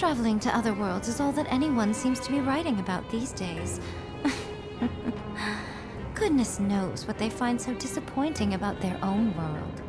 Traveling to other worlds is all that anyone seems to be writing about these days. Goodness knows what they find so disappointing about their own world.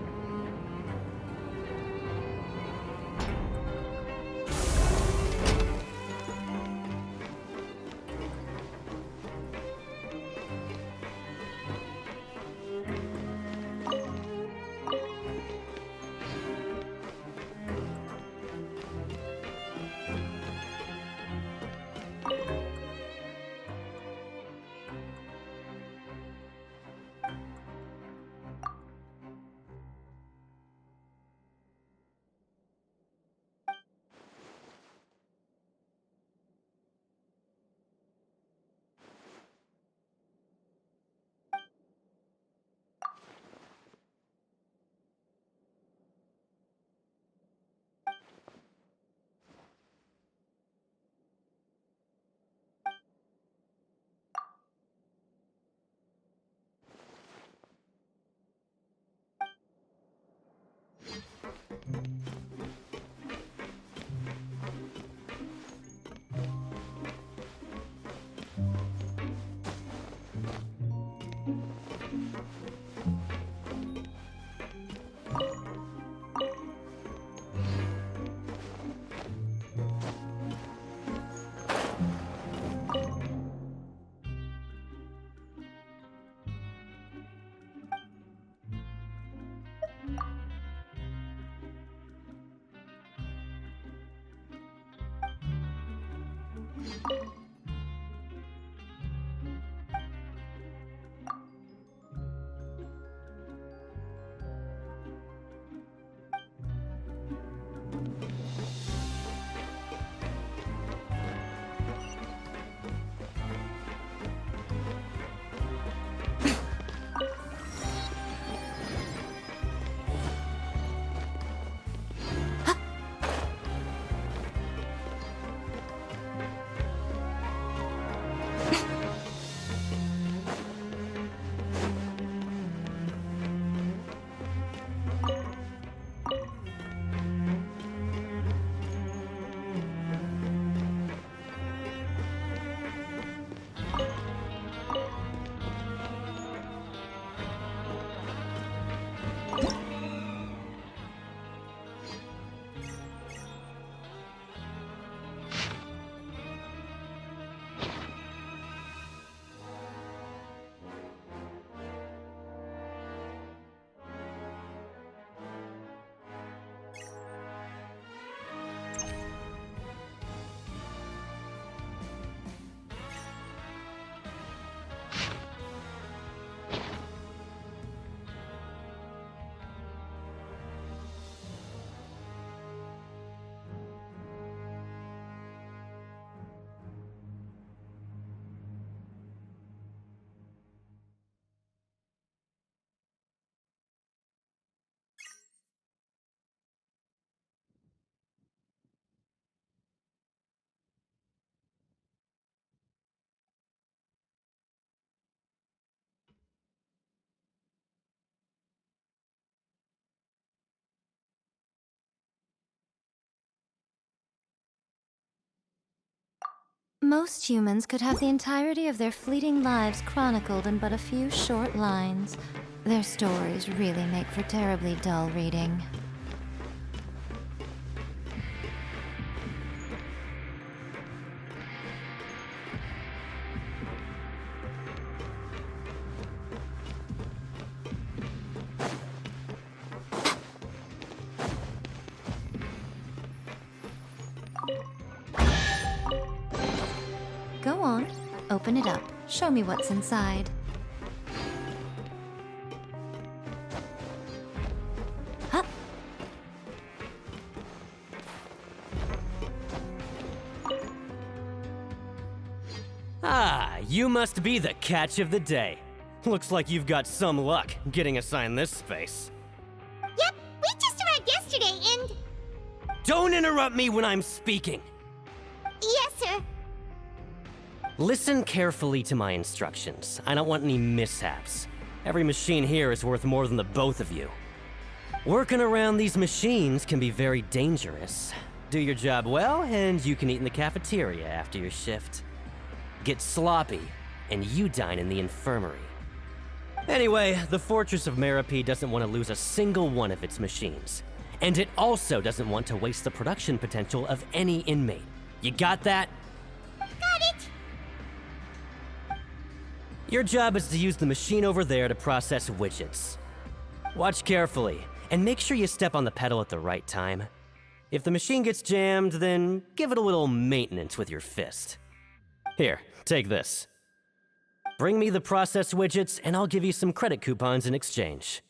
Most humans could have the entirety of their fleeting lives chronicled in but a few short lines. Their stories really make for terribly dull reading. Go on, open it up. Show me what's inside. Huh? Ah, you must be the catch of the day. Looks like you've got some luck getting assigned this space. Yep, we just arrived yesterday and... Don't interrupt me when I'm speaking! Yes, sir. Listen carefully to my instructions. I don't want any mishaps. Every machine here is worth more than the both of you. Working around these machines can be very dangerous. Do your job well, and you can eat in the cafeteria after your shift. Get sloppy, and you dine in the infirmary. Anyway, the Fortress of Merope doesn't want to lose a single one of its machines. And it also doesn't want to waste the production potential of any inmate. You got that? Got it! Your job is to use the machine over there to process widgets. Watch carefully, and make sure you step on the pedal at the right time. If the machine gets jammed, then give it a little maintenance with your fist. Here, take this. Bring me the processed widgets, and I'll give you some credit coupons in exchange.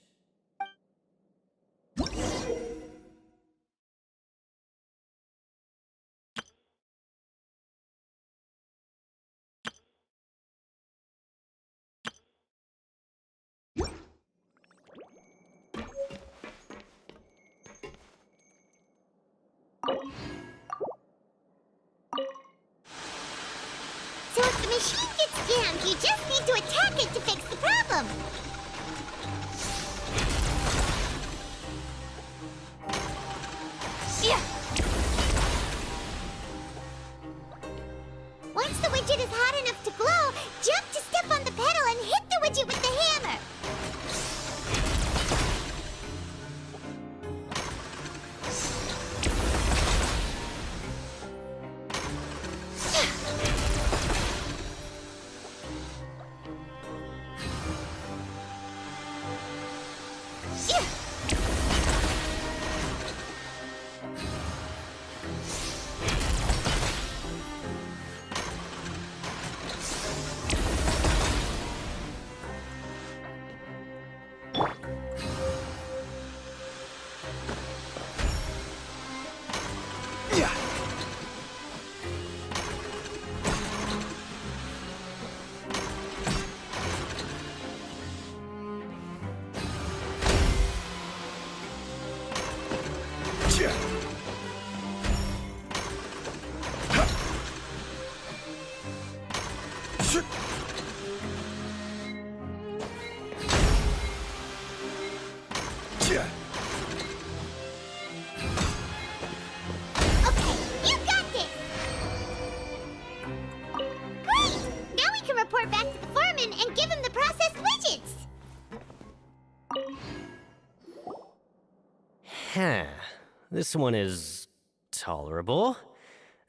So if the machine gets jammed, you just need to attack it to fix the problem. Yeah. Once the widget is hot enough to glow, jump to step on the pedal and hit the widget with the hammer. Okay, you got this! Great! Now we can report back to the foreman and give him the processed widgets! Huh. This one is tolerable.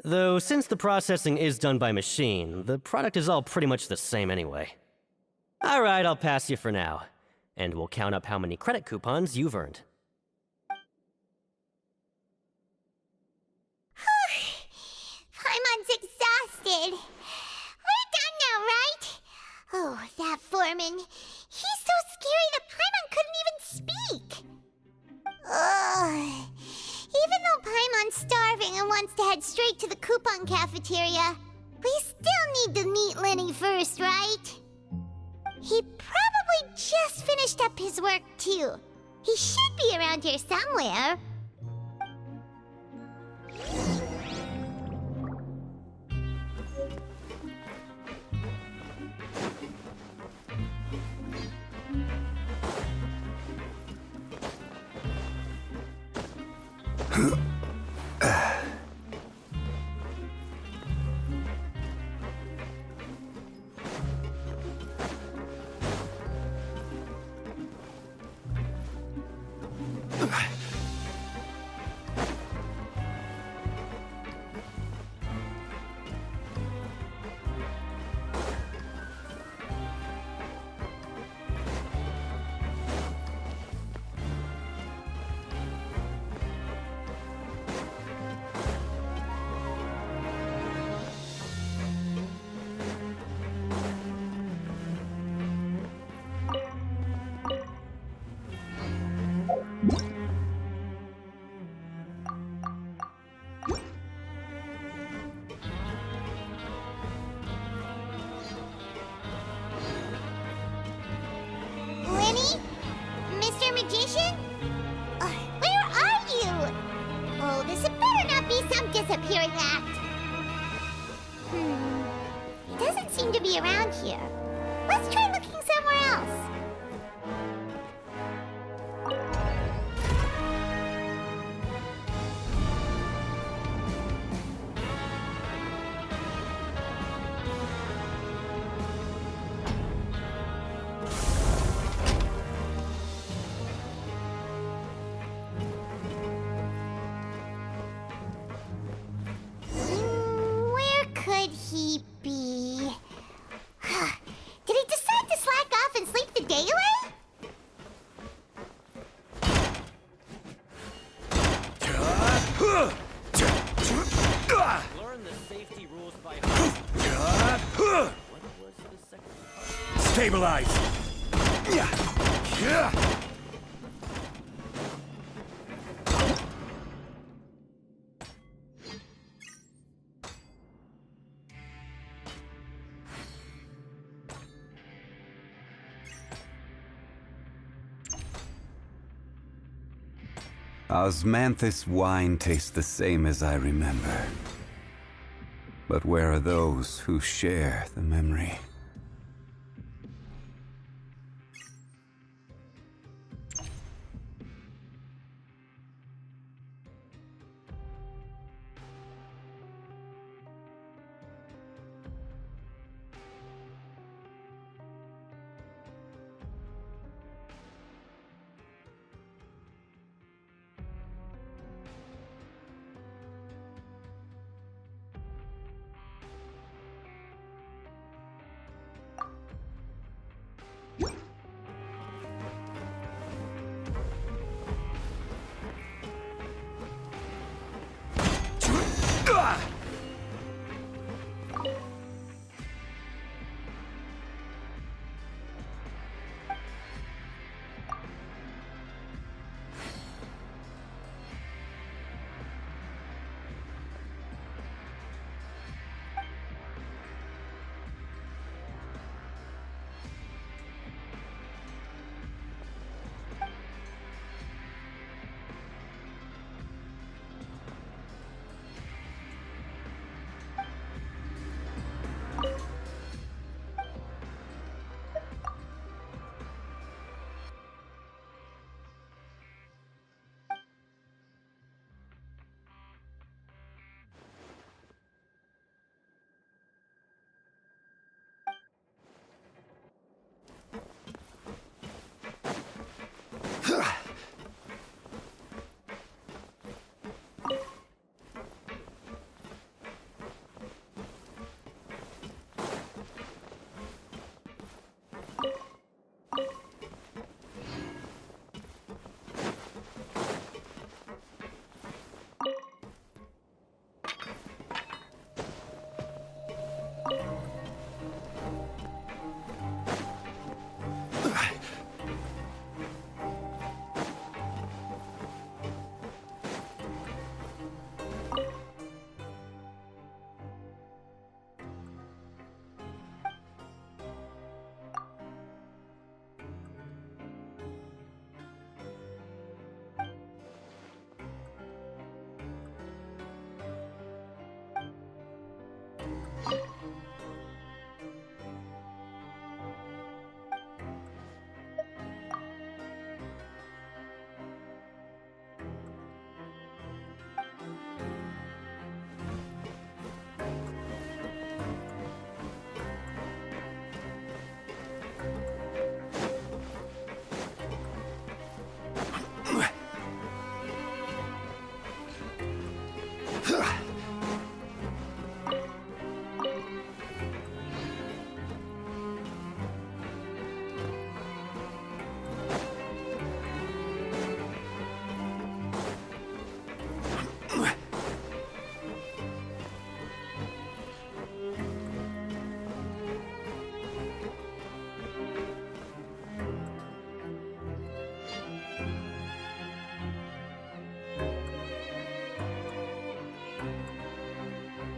Though since the processing is done by machine, the product is all pretty much the same anyway. Alright, I'll pass you for now. And we'll count up how many credit coupons you've earned. Paimon's exhausted. We're done now, right? Oh, that foreman. He's so scary that Paimon couldn't even speak. Ugh. Even though Paimon's starving and wants to head straight to the coupon cafeteria, we still need to meet Lenny first, right? He probably just finished up his work, too. He should be around here somewhere. neutralized! Yeah. Yeah. Osmanthus wine tastes the same as I remember. But where are those who share the memory?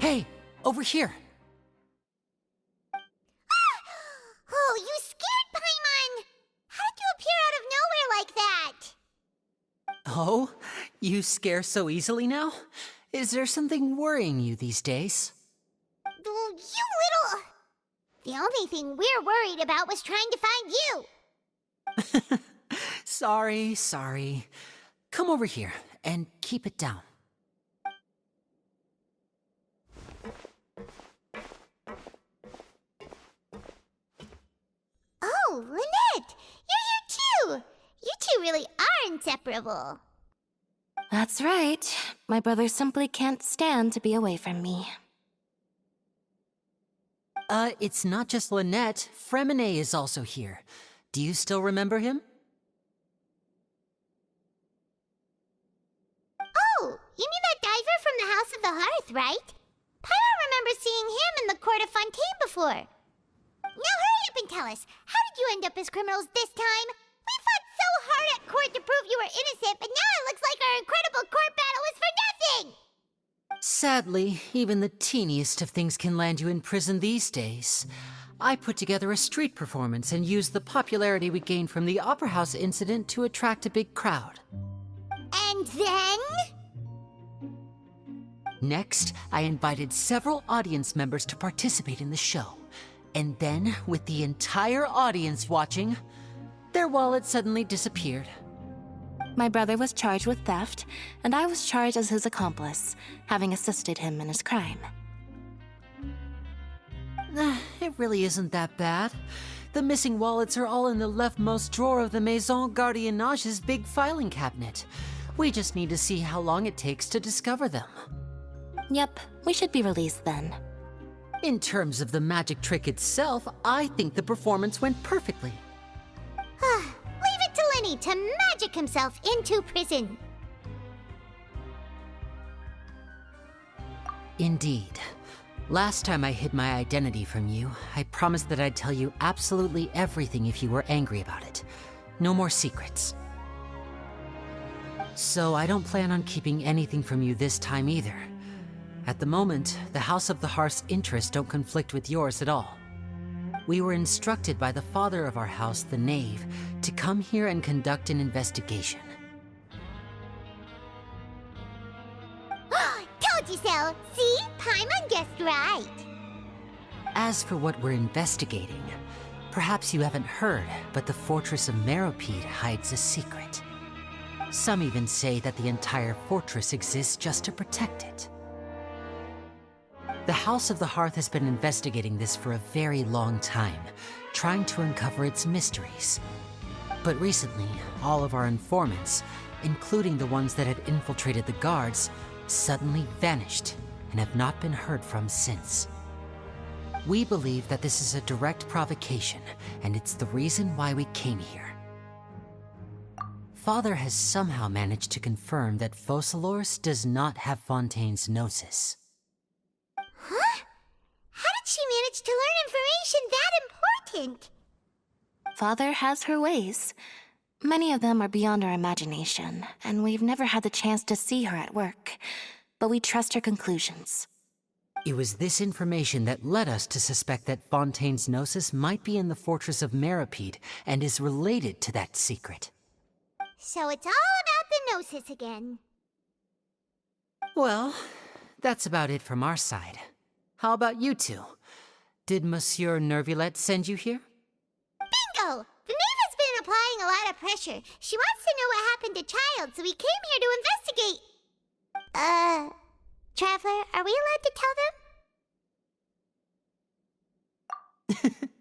Hey, over here. Oh, you scared Paimon! How did you appear out of nowhere like that? Oh, you scare so easily now? Is there something worrying you these days? Oh, you little... The only thing we're worried about was trying to find you. Sorry. Come over here and keep it down. Oh, Lynette! You're here too! You two really are inseparable. That's right. My brother simply can't stand to be away from me. It's not just Lynette. Fremine is also here. Do you still remember him? Oh, you mean that diver from the House of the Hearth, right? Paimon remembers seeing him in the Court of Fontaine before. Now hurry up and tell us, how did you end up as criminals this time? We fought so hard at court to prove you were innocent, but now it looks like our incredible court battle was for nothing! Sadly, even the teeniest of things can land you in prison these days. I put together a street performance and used the popularity we gained from the Opera House incident to attract a big crowd. And then? Next, I invited several audience members to participate in the show. And then, with the entire audience watching, their wallet suddenly disappeared. My brother was charged with theft, and I was charged as his accomplice, having assisted him in his crime. It really isn't that bad. The missing wallets are all in the leftmost drawer of the Maison Gardiennage's big filing cabinet. We just need to see how long it takes to discover them. Yep, we should be released then. In terms of the magic trick itself, I think the performance went perfectly. Leave it to Lenny to magic himself into prison. Indeed. Last time I hid my identity from you, I promised that I'd tell you absolutely everything if you were angry about it. No more secrets. So I don't plan on keeping anything from you this time either. At the moment, the House of the Hearth's interests don't conflict with yours at all. We were instructed by the father of our house, the Knave, to come here and conduct an investigation. Told you so! See? Paimon guessed right. As for what we're investigating, perhaps you haven't heard, but the fortress of Meropide hides a secret. Some even say that the entire fortress exists just to protect it. The House of the Hearth has been investigating this for a very long time, trying to uncover its mysteries. But recently, all of our informants, including the ones that had infiltrated the guards, suddenly vanished and have not been heard from since. We believe that this is a direct provocation, and it's the reason why we came here. Father has somehow managed to confirm that Focalors does not have Fontaine's Gnosis. Huh? How did she manage to learn information that important? Father has her ways. Many of them are beyond our imagination, and we've never had the chance to see her at work. But we trust her conclusions. It was this information that led us to suspect that Fontaine's Gnosis might be in the fortress of Meropide and is related to that secret. So it's all about the Gnosis again. Well, that's about it from our side. How about you two? Did Monsieur Nervulette send you here? Bingo! The Knave has been applying a lot of pressure. She wants to know what happened to Child, so we came here to investigate. Traveler, are we allowed to tell them?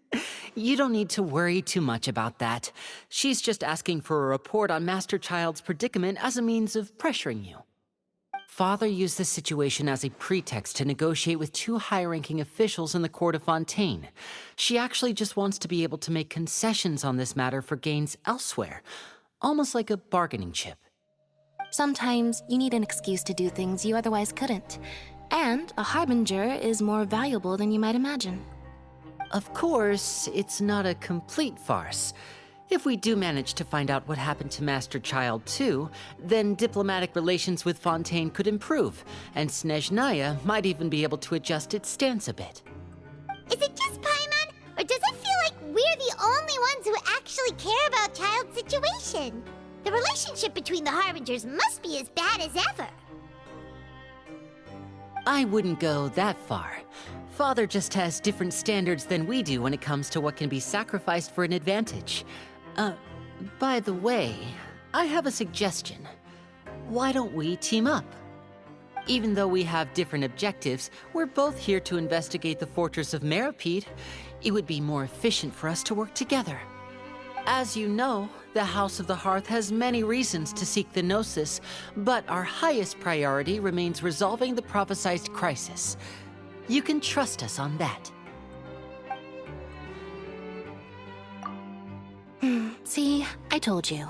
You don't need to worry too much about that. She's just asking for a report on Master Child's predicament as a means of pressuring you. Father used the situation as a pretext to negotiate with two high-ranking officials in the court of Fontaine. She actually just wants to be able to make concessions on this matter for gains elsewhere, almost like a bargaining chip. Sometimes you need an excuse to do things you otherwise couldn't. And a harbinger is more valuable than you might imagine. Of course, it's not a complete farce. If we do manage to find out what happened to Master Child too, then diplomatic relations with Fontaine could improve, and Snezhnaya might even be able to adjust its stance a bit. Is it just Paimon, or does it feel like we're the only ones who actually care about Child's situation? The relationship between the Harbingers must be as bad as ever. I wouldn't go that far. Father just has different standards than we do when it comes to what can be sacrificed for an advantage. By the way, I have a suggestion. Why don't we team up? Even though we have different objectives, we're both here to investigate the fortress of Meropide. It would be more efficient for us to work together. As you know, the House of the Hearth has many reasons to seek the Gnosis, but our highest priority remains resolving the prophesized crisis. You can trust us on that. See, I told you.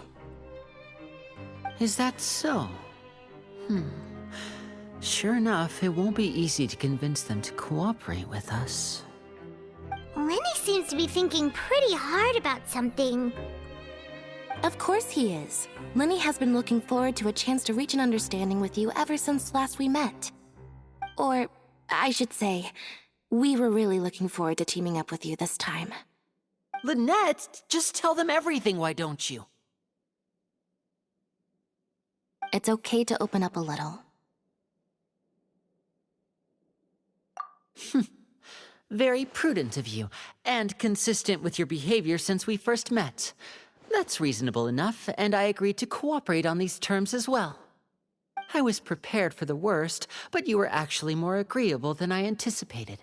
Is that so? Sure enough, it won't be easy to convince them to cooperate with us. Lenny seems to be thinking pretty hard about something. Of course he is. Lenny has been looking forward to a chance to reach an understanding with you ever since last we met. Or, I should say, we were really looking forward to teaming up with you this time. Lynette, just tell them everything, why don't you? It's okay to open up a little. Very prudent of you, and consistent with your behavior since we first met. That's reasonable enough, and I agreed to cooperate on these terms as well. I was prepared for the worst, but you were actually more agreeable than I anticipated.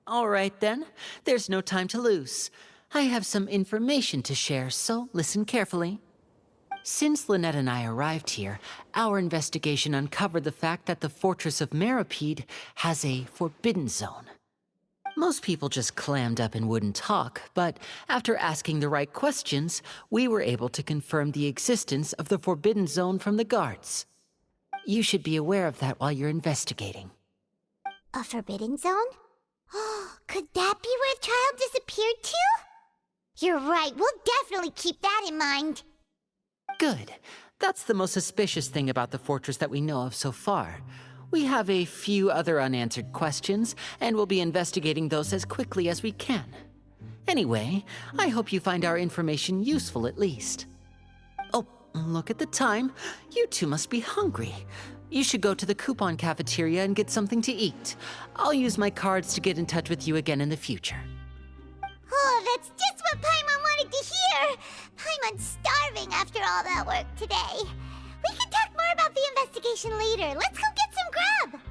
All right then, there's no time to lose. I have some information to share, so listen carefully. Since Lynette and I arrived here, our investigation uncovered the fact that the Fortress of Meropide has a forbidden zone. Most people just clammed up and wouldn't talk, but after asking the right questions, we were able to confirm the existence of the forbidden zone from the guards. You should be aware of that while you're investigating. A forbidden zone? Could that be where the child disappeared to? You're right, we'll definitely keep that in mind. Good. That's the most suspicious thing about the fortress that we know of so far. We have a few other unanswered questions, and we'll be investigating those as quickly as we can. Anyway, I hope you find our information useful at least. Oh, look at the time. You two must be hungry. You should go to the coupon cafeteria and get something to eat. I'll use my cards to get in touch with you again in the future. Oh, that's just what Paimon wanted to hear! Paimon's starving after all that work today. We can talk more about the investigation later. Let's go get some grub!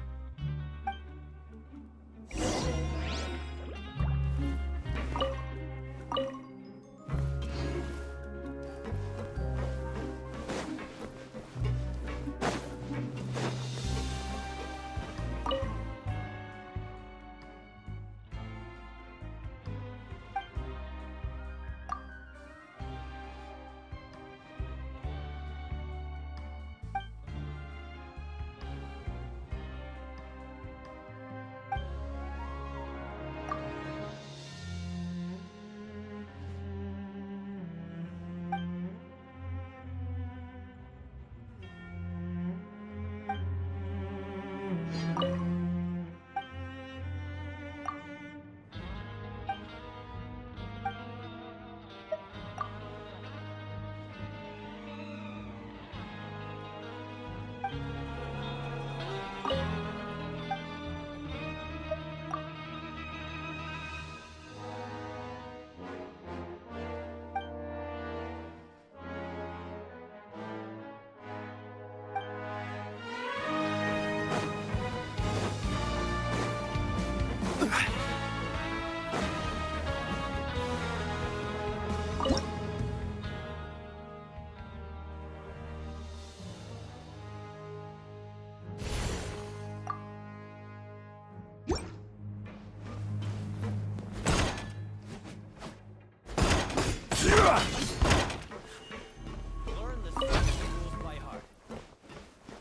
Learn the second rules by heart.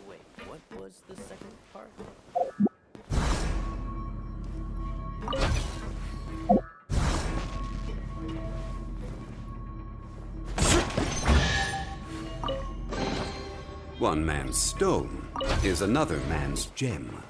Wait, what was the second part? One man's stone is another man's gem.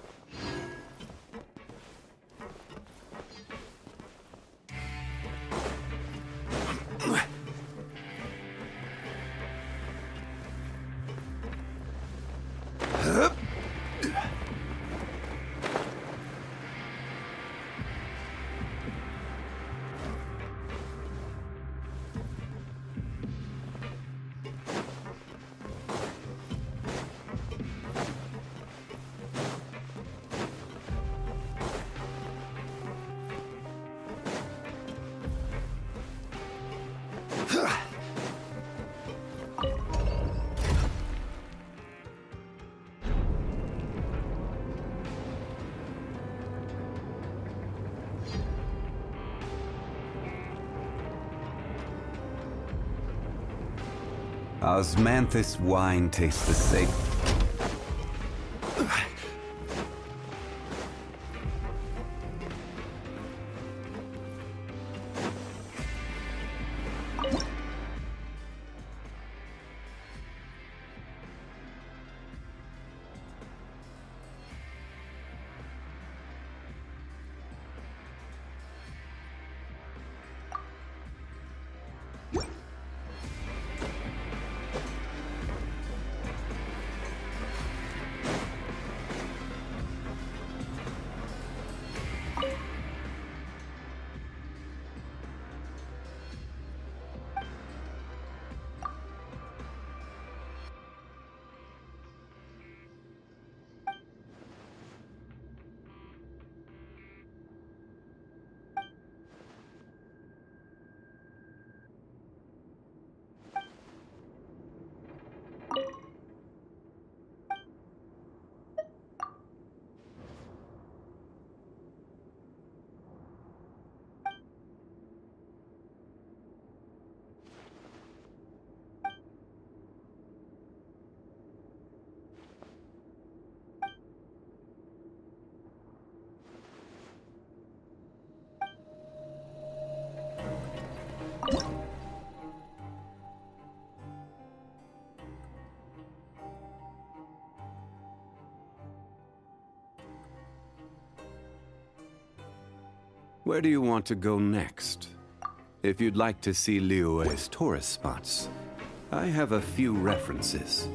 Osmanthus wine tastes the same. Where do you want to go next? If you'd like to see Liyue's tourist spots, I have a few references.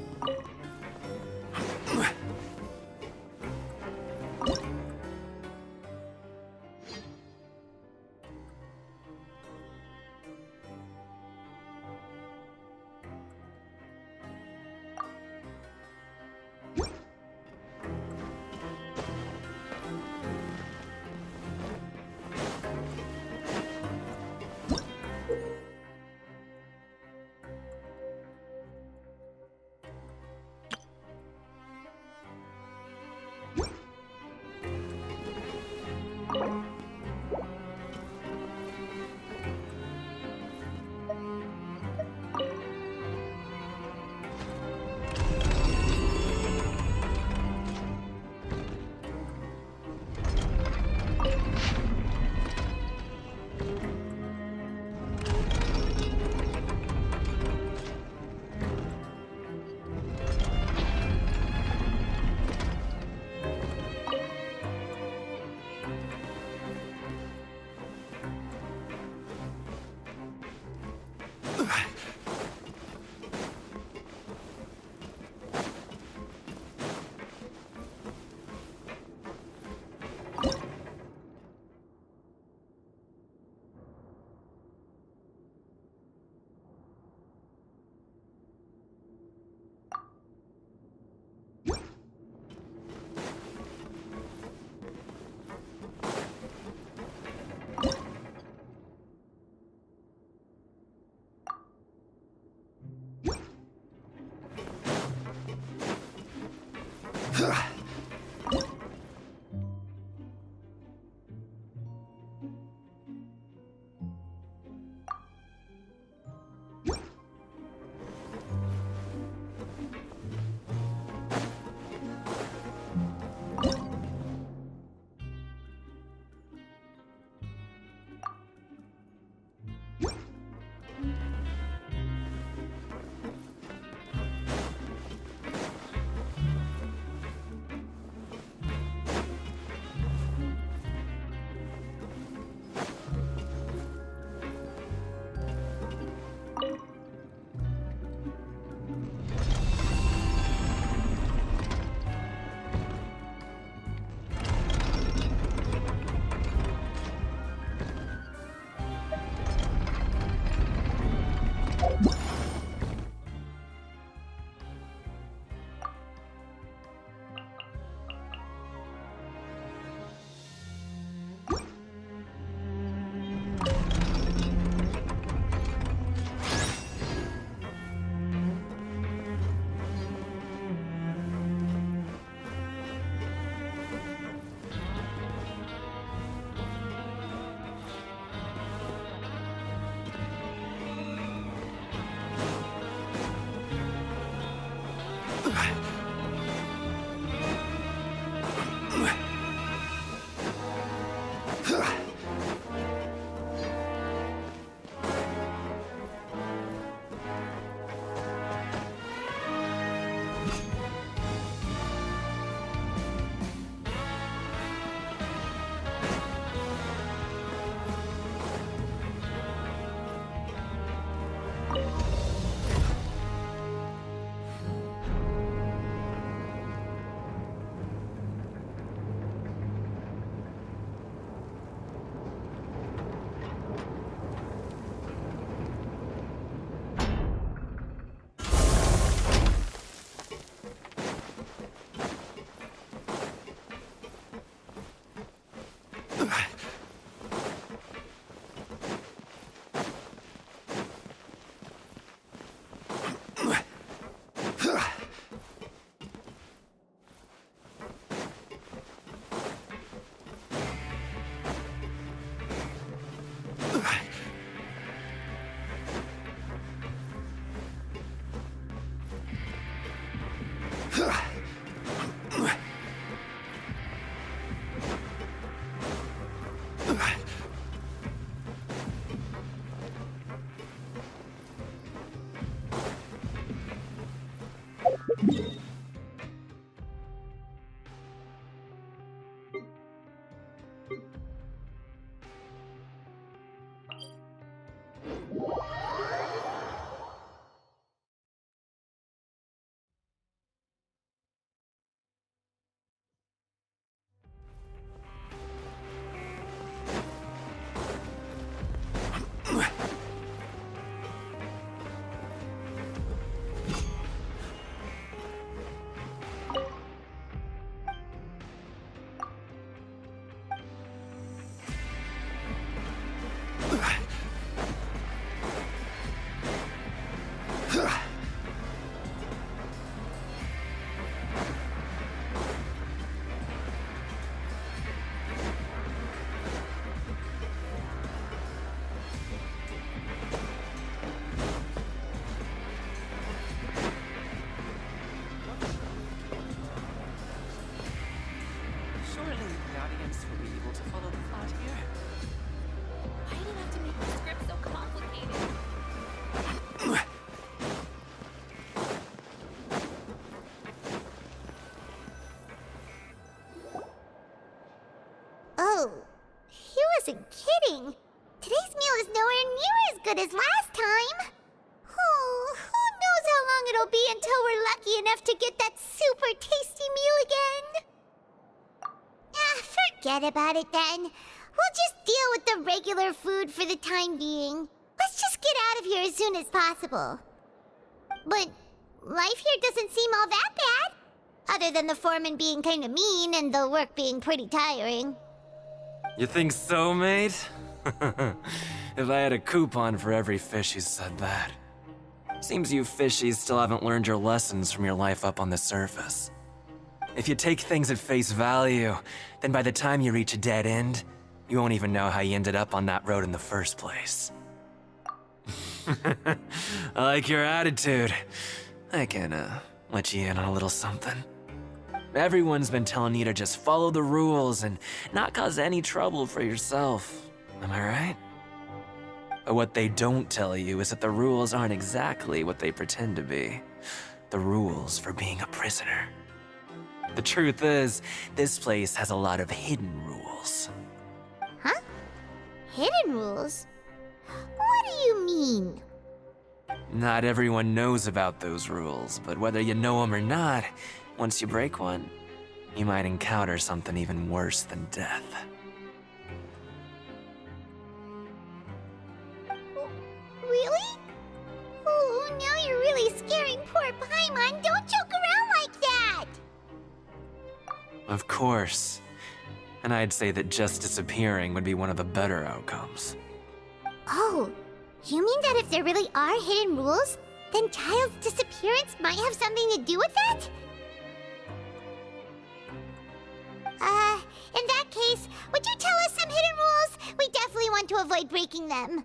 will be able to follow the plot here. Why do you have to make the script so complicated? Oh, he wasn't kidding. Today's meal is nowhere near as good as last time. Oh, who knows how long it'll be until we're lucky enough to get that super tasty meal again? Forget about it then. We'll just deal with the regular food for the time being. Let's just get out of here as soon as possible. But life here doesn't seem all that bad. Other than the foreman being kinda mean and the work being pretty tiring. You think so, mate? If I had a coupon for every fish who said that. Seems you fishies still haven't learned your lessons from your life up on the surface. If you take things at face value, then by the time you reach a dead end, you won't even know how you ended up on that road in the first place. I like your attitude. I can, let you in on a little something. Everyone's been telling you to just follow the rules and not cause any trouble for yourself. Am I right? But what they don't tell you is that the rules aren't exactly what they pretend to be. The rules for being a prisoner. The truth is, this place has a lot of hidden rules. Huh? Hidden rules? What do you mean? Not everyone knows about those rules, but whether you know them or not, once you break one, you might encounter something even worse than death. Really? Oh, now you're really scaring poor Paimon. Don't joke around like that! Of course. And I'd say that just disappearing would be one of the better outcomes. Oh, you mean that if there really are hidden rules, then Child's disappearance might have something to do with that? In that case, would you tell us some hidden rules? We definitely want to avoid breaking them.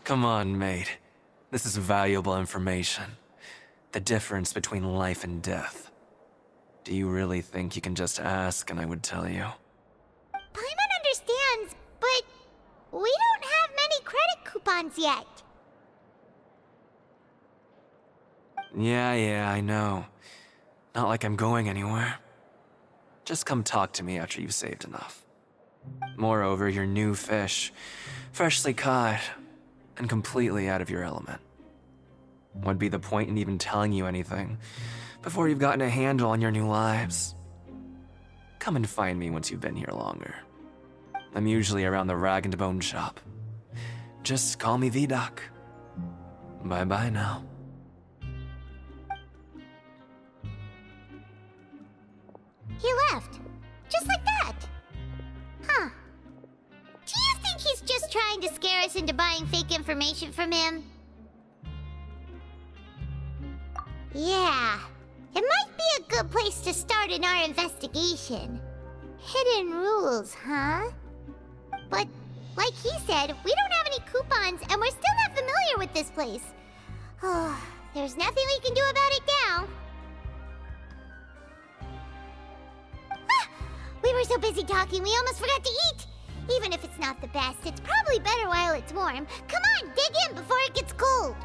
Come on, mate. This is valuable information. The difference between life and death. Do you really think you can just ask and I would tell you? Paimon understands, but we don't have many credit coupons yet. Yeah, I know. Not like I'm going anywhere. Just come talk to me after you've saved enough. Moreover, you're new fish, freshly caught, and completely out of your element. What'd be the point in even telling you anything before you've gotten a handle on your new lives? Come and find me once you've been here longer. I'm usually around the rag and bone shop. Just call me V-Doc. Bye-bye now. He left. Just like that. Huh. Do you think he's just trying to scare us into buying fake information from him? Yeah. It might be a good place to start in our investigation. Hidden rules, huh? But, like he said, we don't have any coupons and we're still not familiar with this place. Oh, there's nothing we can do about it now. We were so busy talking, we almost forgot to eat! Even if it's not the best, it's probably better while it's warm. Come on, dig in before it gets cold!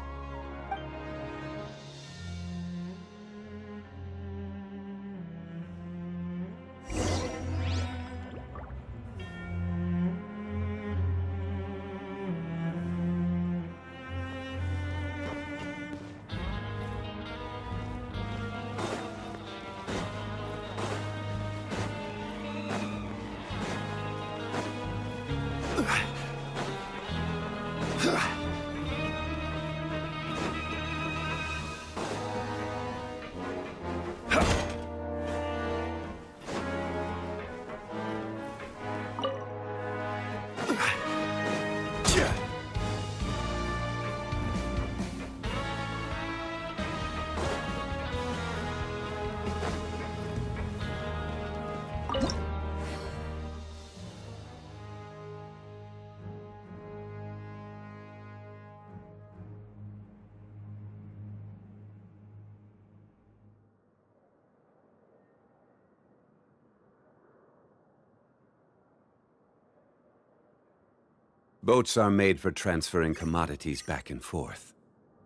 Boats are made for transferring commodities back and forth.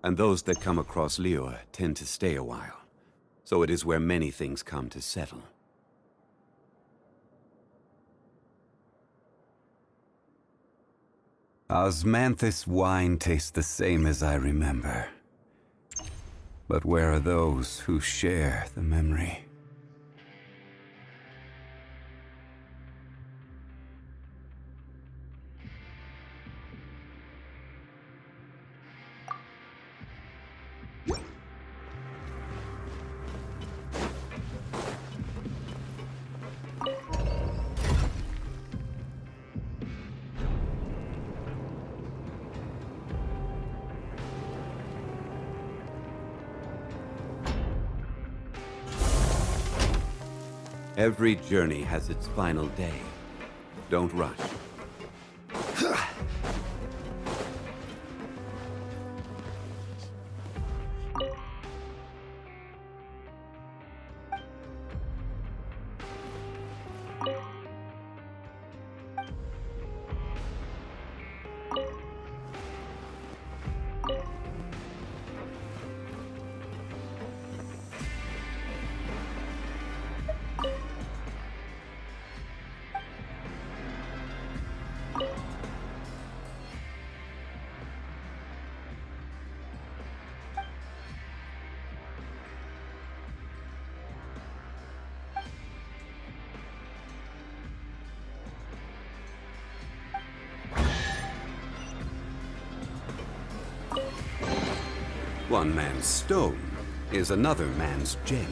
And those that come across Liyue tend to stay a while. So it is where many things come to settle. Osmanthus wine tastes the same as I remember. But where are those who share the memory? Every journey has its final day. Don't rush. One man's stone is another man's gem.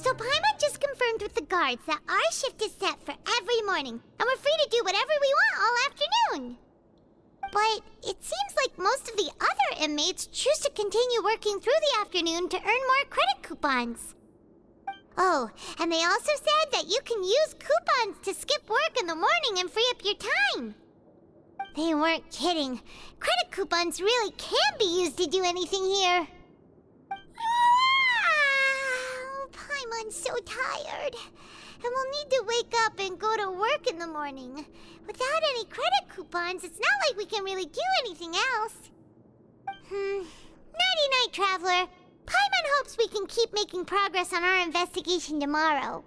So Paimon just confirmed with the guards that our shift is set for every morning, and we're free to do whatever we want all afternoon. But it seems like most of the other inmates choose to continue working through the afternoon to earn more credit coupons. Oh, and they also said that you can use coupons to skip work in the morning and free up your time. They weren't kidding. Credit coupons really can be used to do anything here. Paimon's so tired, and we'll need to wake up and go to work in the morning. Without any credit coupons, it's not like we can really do anything else. Nighty-night, Traveler. Paimon hopes we can keep making progress on our investigation tomorrow.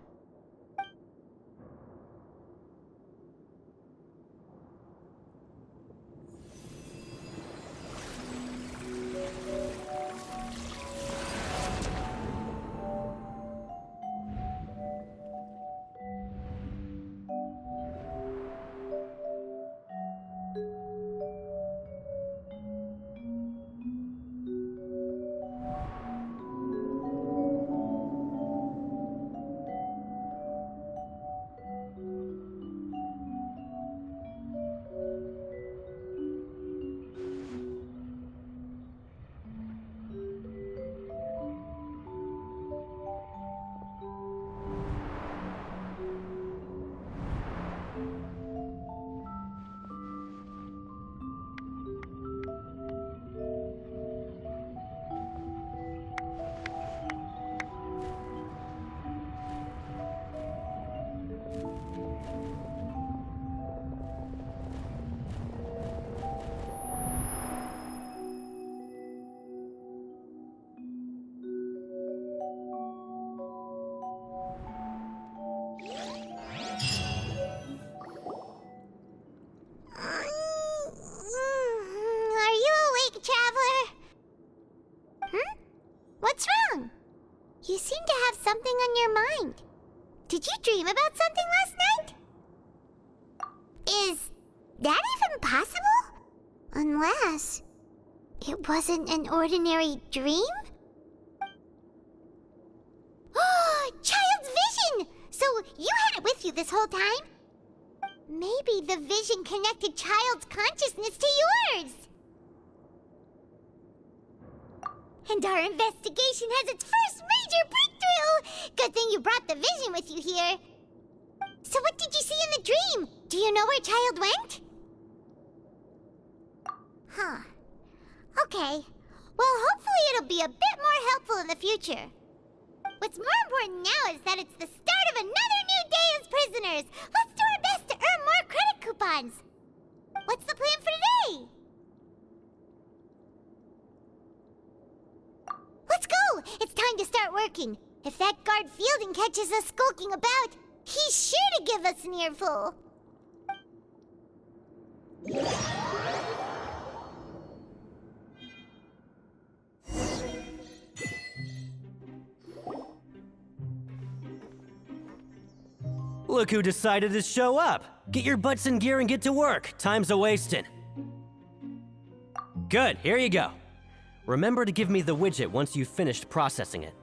What's wrong? You seem to have something on your mind. Did you dream about something last night? Is that even possible? Unless it wasn't an ordinary dream? Oh, Child's vision! So you had it with you this whole time? Maybe the vision connected Child's consciousness to yours. And our investigation has its first major breakthrough! Good thing you brought the vision with you here. So what did you see in the dream? Do you know where Child went? Huh. Okay. Well, hopefully it'll be a bit more helpful in the future. What's more important now is that it's the start of another new day as prisoners. Let's do our best to earn more credit coupons. What's the plan for today? Let's go! It's time to start working. If that guard Fielding catches us skulking about, he's sure to give us an earful. Look who decided to show up! Get your butts in gear and get to work. Time's a-wasting. Good, here you go. Remember to give me the widget once you've finished processing it.